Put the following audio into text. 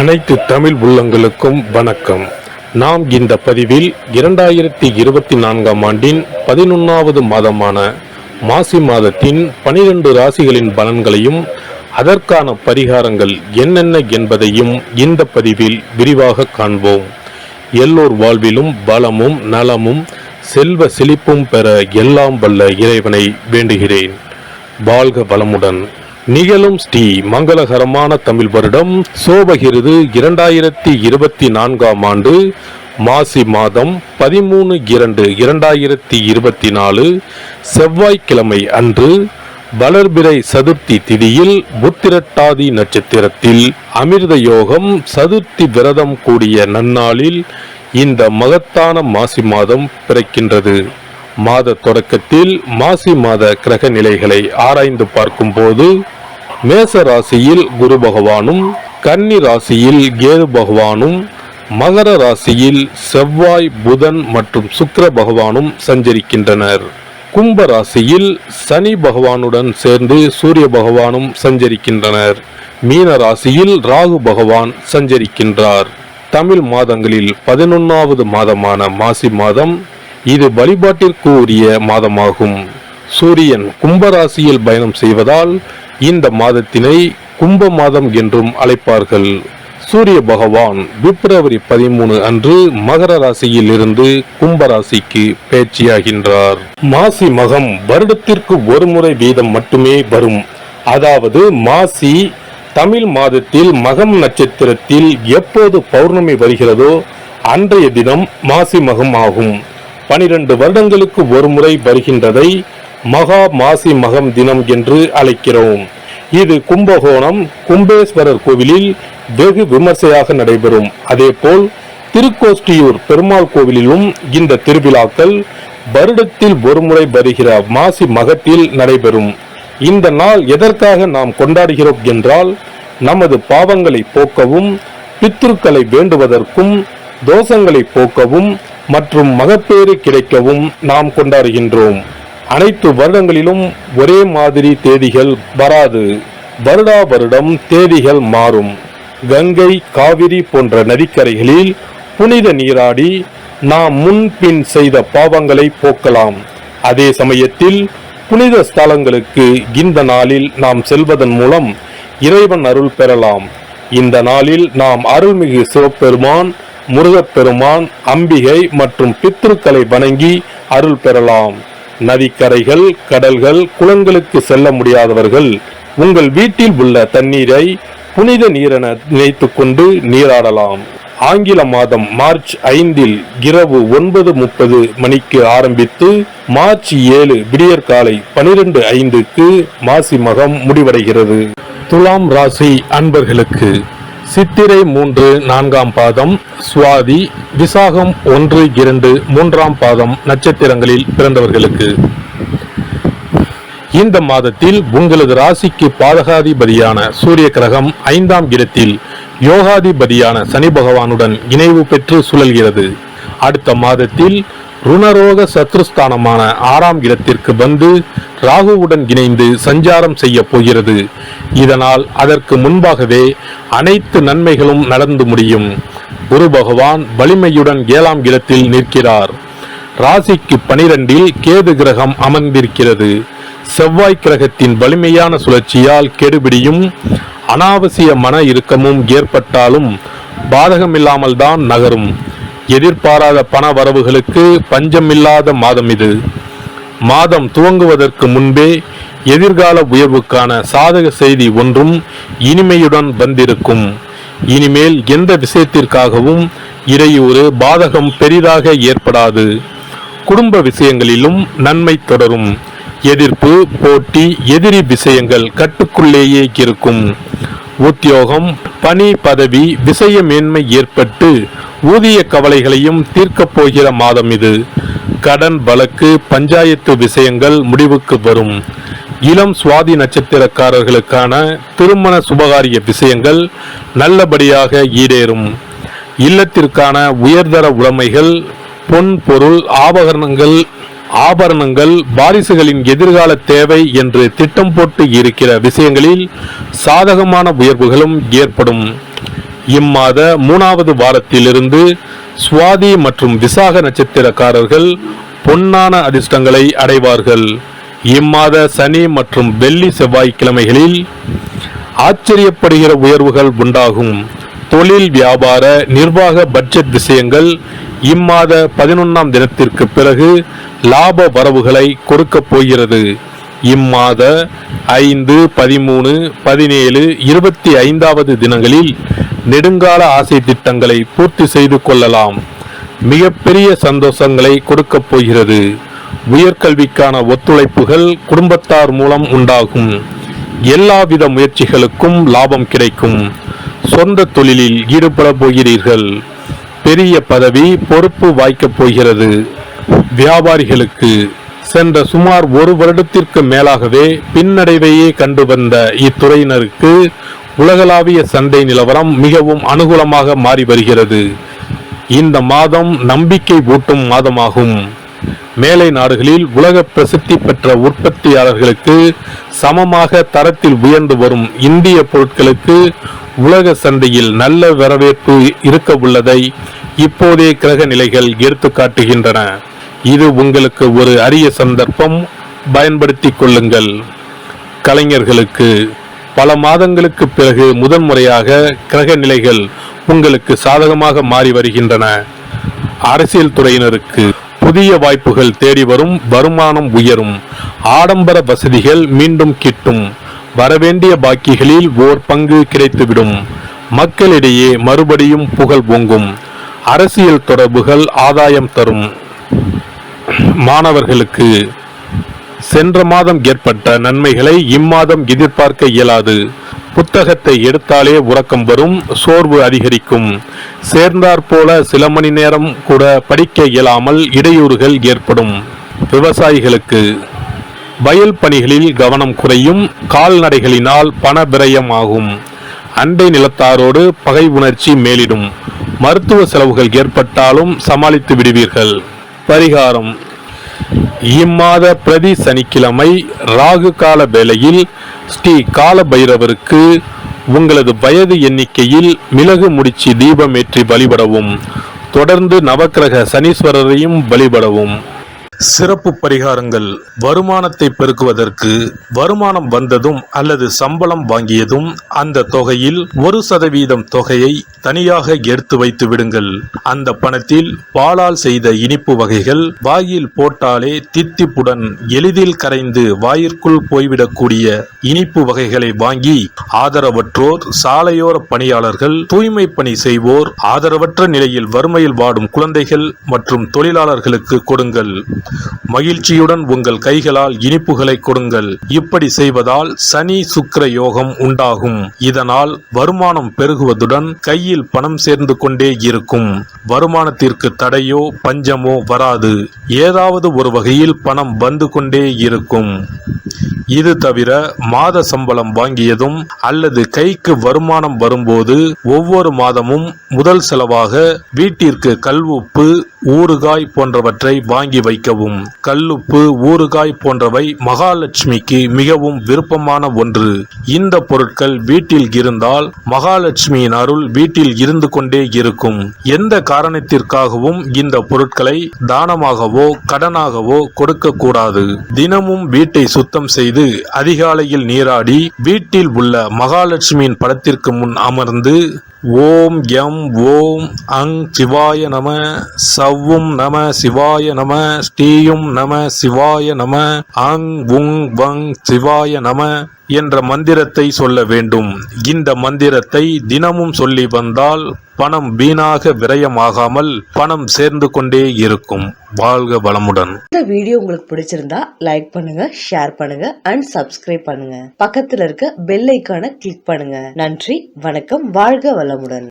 அனைத்து தமிழ் உள்ளங்களுக்கும் வணக்கம். நாம் இந்த பதிவில் 2024ஆம் ஆண்டின் 11வது மாதமான மாசி மாதத்தின் 12 ராசிகளின் பலன்களையும் அதற்கான பரிகாரங்கள் என்னென்ன என்பதையும் இந்த பதிவில் விரிவாக காண்போம். எல்லோர் வாழ்விலும் பலமும் நலமும் செல்வ செழிப்பும் பெற எல்லாம் வல்ல இறைவனை வேண்டுகிறேன். வாழ்க வளமுடன். நிகழும் ஸ்ரீ மங்களகரமான தமிழ் வருடம் சோபகிருது 2024ஆம் ஆண்டு மாசி மாதம் 13/2/2024 செவ்வாய்க்கிழமை அன்று வளர்பிறை சதுர்த்தி திதியில் புத்திரட்டாதி நட்சத்திரத்தில் அமிர்த யோகம் சதுர்த்தி விரதம் கூடிய நன்னாளில் இந்த மகத்தான மாசி மாதம் பிறக்கின்றது. மாத தொடக்கத்தில் மாசி மாத கிரக நிலைகளை ஆராய்ந்து பார்க்கும்போது மேச ராசியில் குரு பகவானும், கன்னி ராசியில் கேது பகவானும், மகர ராசியில் செவ்வாய், புதன் மற்றும் சுக்கிர பகவானும் சஞ்சரிக்கின்றனர். கும்ப ராசியில் சனி பகவானுடன் சேர்ந்து சூரிய பகவானும் சஞ்சரிக்கின்றனர். மீன ராசியில் ராகு பகவான் சஞ்சரிக்கின்றார். தமிழ் மாதங்களில் 11வது மாதமான மாசி மாதம் இது வழிபாட்டிற்கு உரிய மாதமாகும். சூரியன் கும்பராசியில் பயணம் செய்வதால் இந்த மாதத்தினை கும்ப மாதம் என்றும் அழைப்பார்கள். சூரிய பகவான் பிப்ரவரி 13 அன்று மகர ராசியில் இருந்து கும்பராசிக்கு பேச்சியாகின்றார். மாசி மகம் வருடத்திற்கு ஒரு முறை வீதம் மட்டுமே வரும். அதாவது மாசி தமிழ் மாதத்தில் மகம் நட்சத்திரத்தில் எப்போது பௌர்ணமி வருகிறதோ அன்றைய தினம் மாசி மகம் ஆகும். 12 வருடங்களுக்கு ஒரு முறை வருகின்றதை மகா மாசி மகம் தினம் என்று அழைக்கிறோம். இது கும்பகோணம் கும்பேஸ்வரர் கோவிலில் வெகு விமர்சையாக நடைபெறும். அதேபோல் திருக்கோஷ்டியூர் பெருமாள் கோவிலிலும் இந்த திருவிழாக்கள் வருடத்தில் ஒரு முறை வருகிற மாசி மகத்தில் நடைபெறும். இந்த நாள் எதற்காக நாம் கொண்டாடுகிறோம் என்றால், நமது பாவங்களை போக்கவும், பித்ருக்களை வேண்டுவதற்கும், தோஷங்களை போக்கவும் மற்றும் மகப்பேறு கிடைக்கவும் நாம் கொண்டாடுகின்றோம். அனைத்து வருடங்களிலும் ஒரே மாதிரி தேதிகள் வராது. வருடா வருடம் தேதிகள் மாறும். கங்கை, காவிரி போன்ற நதிக்கரைகளில் புனித நீராடி நாம் முன்பின் செய்த பாவங்களை போக்கலாம். அதே சமயத்தில் புனித ஸ்தலங்களுக்கு இந்த நாளில் நாம் செல்வதன் மூலம் இறைவன் அருள் பெறலாம். இந்த நாளில் நாம் அருள்மிகு சிவபெருமான், முருகப்பெருமான், அம்பிகை மற்றும் பித்ருக்களை வணங்கி அருள் பெறலாம். நதிக்கரைகள், கடல்கள், குளங்களுக்கு செல்ல முடியாதவர்கள் உங்கள் வீட்டில் உள்ள தண்ணீரை புனித நீரென நினைத்து கொண்டு நீராடலாம். ஆங்கில மாதம் மார்ச் 5 இரவு 9:30 மணிக்கு ஆரம்பித்து மார்ச் 7 விடியற்காலை 12:05 மாசி மகம் முடிவடைகிறது. துலாம் ராசி அன்பர்களுக்கு சித்திரை 3, 4ஆம் பாதம், சுவாதி, விசாகம் 1, 2, 3ஆம் பாதம் நட்சத்திரங்களில் பிறந்தவர்களுக்கு இந்த மாதத்தில் உங்களது ராசிக்கு பாதகாதிபதியான சூரிய கிரகம் 5ஆம் இடத்தில் யோகாதிபதியான சனி பகவானுடன் இணைவு பெற்று சுழல்கிறது. அடுத்த மாதத்தில் ருணரோக சத்ருஸ்தானமான 6ஆம் இடத்திற்கு வந்து ராகுவுடன் இணைந்து சஞ்சாரம் செய்ய போகிறது. இதனால் அதற்கு முன்பாகவே அனைத்து நன்மைகளும் நடந்து முடியும். குரு பகவான் வலிமையுடன் 7ஆம் இடத்தில் நிற்கிறார். ராசிக்கு 12இல் கேது கிரகம் அமர்ந்திருக்கிறது. செவ்வாய் கிரகத்தின் வலிமையான சுழற்சியால் கெடுபிடியும் அனாவசிய மன இறுக்கமும் ஏற்பட்டாலும் பாதகமில்லாமல் தான் நகரும். எதிர்பாராத பண வரவுகளுக்கு பஞ்சமில்லாத மாதம் இது. மாதம் துவங்குவதற்கு முன்பே எதிர்கால உயர்வுக்கான சாதக செய்தி ஒன்றும் இனிமையுடன் வந்திருக்கும். இனிமேல் எந்த விஷயத்திற்காகவும் இடையூறு, பாதகம் பெரிதாக ஏற்படாது. குடும்ப விஷயங்களிலும் நன்மை தொடரும். எதிர்ப்பு, போட்டி, எதிரி விஷயங்கள் கட்டுக்குள்ளேயே இருக்கும். உத்தியோகம், பணி, பதவி, விஷய மேன்மை ஏற்பட்டு ஊதிய கவலைகளையும் தீர்க்கப் போகிற மாதம் இது. கடன், வழக்கு, பஞ்சாயத்து விஷயங்கள் முடிவுக்கு வரும். இளம் சுவாதி நட்சத்திரக்காரர்களுக்கான திருமண சுபகாரிய விஷயங்கள் நல்லபடியாக ஈடேறும். இல்லத்திற்கான உயர்தர உடைமைகள், பொன் பொருள், ஆபரணங்கள், வாரிசுகளின் எதிர்கால தேவை என்று திட்டம் போட்டு இருக்கிற விஷயங்களில் சாதகமான உயர்வுகளும் ஏற்படும். இம்மாத 3வது வாரத்திலிருந்து சுவாதி மற்றும் விசாக நட்சத்திரக்காரர்கள் பொன்னான அதிர்ஷ்டங்களை அடைவார்கள். இம்மாத சனி மற்றும் வெள்ளி செவ்வாய்க்கிழமைகளில் ஆச்சரியப்படுகிற உயர்வுகள் உண்டாகும். தொழில், வியாபார, நிர்வாக, பட்ஜெட் விஷயங்கள் இம்மாத 11ஆம் தினத்திற்கு பிறகு லாப வரவுகளை கொடுக்கப் போகிறது. இம்மாத 5, 13, 17, 25வது தினங்களில் நெடுங்கால ஆசை திட்டங்களை பூர்த்தி செய்து கொள்ளலாம். மிகப்பெரிய சந்தோஷங்களை கொடுக்கப் போகிறது. உயர்கல்விக்கான ஒத்துழைப்புகள் குடும்பத்தார் மூலம் உண்டாகும். எல்லாவித முயற்சிகளுக்கும் லாபம் கிடைக்கும். சொந்த தொழிலில் ஈடுபட போகிறீர்கள். பெரிய பதவி, பொறுப்பு வாய்க்கப் போகிறது. வியாபாரிகளுக்கு சென்ற சுமார் 1 வருடத்திற்கு மேலாகவே பின்னடைவையே கண்டு வந்த இத்துறையினருக்கு உலகளாவிய சந்தை நிலவரம் மிகவும் அனுகூலமாக மாறி வருகிறது. இந்த மாதம் நம்பிக்கை ஊட்டும் மாதமாகும். மேலை நாடுகளில் உலக பிரசித்தி பெற்ற உற்பத்தியாளர்களுக்கு சமமாக தரத்தில் உயர்ந்து வரும் இந்திய பொருட்களுக்கு உலக சந்தையில் நல்ல வரவேற்பு இருக்க உள்ளதை இப்போதே கிரக நிலைகள் எடுத்து காட்டுகின்றன. இது உங்களுக்கு ஒரு அரிய சந்தர்ப்பம், பயன்படுத்திக் கொள்ளுங்கள். கலைஞர்களுக்கு பல மாதங்களுக்கு பிறகு முதன்முறையாக கிரக நிலைகள் உங்களுக்கு சாதகமாக மாறி வருகின்றன. அரசியல் துறையினருக்கு புதிய வாய்ப்புகள் தேடி வரும். வருமானம் உயரும். ஆடம்பர வசதிகள் மீண்டும் கிட்டும். வரவேண்டிய பாக்கிகளில் ஓர் பங்கு கிடைத்துவிடும். மக்களிடையே மறுபடியும் புகழ் பொங்கும். அரசியல் தொடர்புகள் ஆதாயம் தரும். மாணவர்களுக்கு சென்ற மாதம் ஏற்பட்ட நன்மைகளை இம்மாதம் எதிர்பார்க்க இயலாது. புத்தகத்தை எடுத்தாலே உறக்கம் வரும். சோர்வு அதிகரிக்கும். சேர்ந்தாற்போல சில மணி நேரம் கூட படிக்க இயலாமல் இடையூறுகள் ஏற்படும். விவசாயிகளுக்கு வயல் பணிகளில் கவனம் குறையும். கால்நடைகளினால் பண விரயம் ஆகும். அண்டை நிலத்தாரோடு பகை உணர்ச்சி மேலிடும். மருத்துவ செலவுகள் ஏற்பட்டாலும் சமாளித்து விடுவீர்கள். பரிகாரம்: இம்மாத பிரதி சனிக்கிழமை ராகு கால வேளையில் ஸ்ரீ கால பைரவருக்கு உங்களது வயது எண்ணிக்கையில் மிளகு முடிச்சு தீபமேற்றி வழிபடவும். தொடர்ந்து நவக்கிரக சனீஸ்வரரையும் வழிபடவும். சிறப்பு பரிகாரங்கள்: வருமானத்தை பெருக்குவதற்கு வருமானம் வந்ததும் அல்லது சம்பளம் வாங்கியதும் அந்த தொகையில் 1% தொகையை தனியாக எடுத்து வைத்து விடுங்கள். அந்த பணத்தில் பாலால் செய்த இனிப்பு வகைகள், வாயில் போட்டாலே தித்திப்புடன் எளிதில் கரைந்து வாயிற்குள் போய்விடக்கூடிய இனிப்பு வகைகளை வாங்கி ஆதரவற்றோர், சாலையோர பணியாளர்கள், தூய்மை பணி செய்வோர், ஆதரவற்ற நிலையில் வறுமையில் வாடும் குழந்தைகள் மற்றும் தொழிலாளர்களுக்கு கொடுங்கள். மகிழ்ச்சியுடன் உங்கள் கைகளால் இனிப்புகளை கொடுங்கள். இப்படி செய்வதால் சனி சுக்கிர யோகம் உண்டாகும். இதனால் வருமானம் பெருகுவதுடன் கையில் பணம் சேர்ந்து கொண்டே இருக்கும். வருமானத்திற்கு தடையோ பஞ்சமோ வராது. ஏதாவது ஒரு வகையில் பணம் வந்து கொண்டே இருக்கும். இது தவிர மாத சம்பளம் வாங்கியதும் அல்லது கைக்கு வருமானம் வரும்போது ஒவ்வொரு மாதமும் முதல் செலவாக வீட்டிற்கு கல்லுப்பு, ஊறுகாய் போன்றவற்றை வாங்கி வைக்கவும். கல்லுப்பு, ஊறுகாய் போன்றவை மகாலட்சுமிக்கு மிகவும் விருப்பமான ஒன்று. இந்த பொருட்கள் வீட்டில் இருந்தால் மகாலட்சுமியின் அருள் வீட்டில் இருந்து கொண்டே இருக்கும். எந்த காரணத்திற்காகவும் இந்த பொருட்களை தானமாகவோ கடனாகவோ கொடுக்க கூடாது. தினமும் வீட்டை சுத்தம் செய்து அதிகாலையில் நீராடி வீட்டில் உள்ள மகாலட்சுமியின் படத்திற்கு முன் அமர்ந்து ஓம் யம் ஓம் அங் சிவாய நம, சவ்வும் நம சிவாய நம, ஸ்ரீயும் நம சிவாய நம, அங் உங் வங் சிவாய நம என்ற மந்திரத்தை சொல்ல வேண்டும். இந்த மந்திரத்தை தினமும் சொல்லி வந்தால் பணம் வீணாக விரயமாகாமல் பணம் சேர்ந்து கொண்டே இருக்கும். வாழ்க வளமுடன். இந்த வீடியோ உங்களுக்கு பிடிச்சிருந்தா லைக் பண்ணுங்க, ஷேர் பண்ணுங்க அண்ட் சப்ஸ்கிரைப் பண்ணுங்க. பக்கத்துல இருக்க பெல் ஐகானை கிளிக் பண்ணுங்க. நன்றி, வணக்கம், வாழ்க வளமுடன்.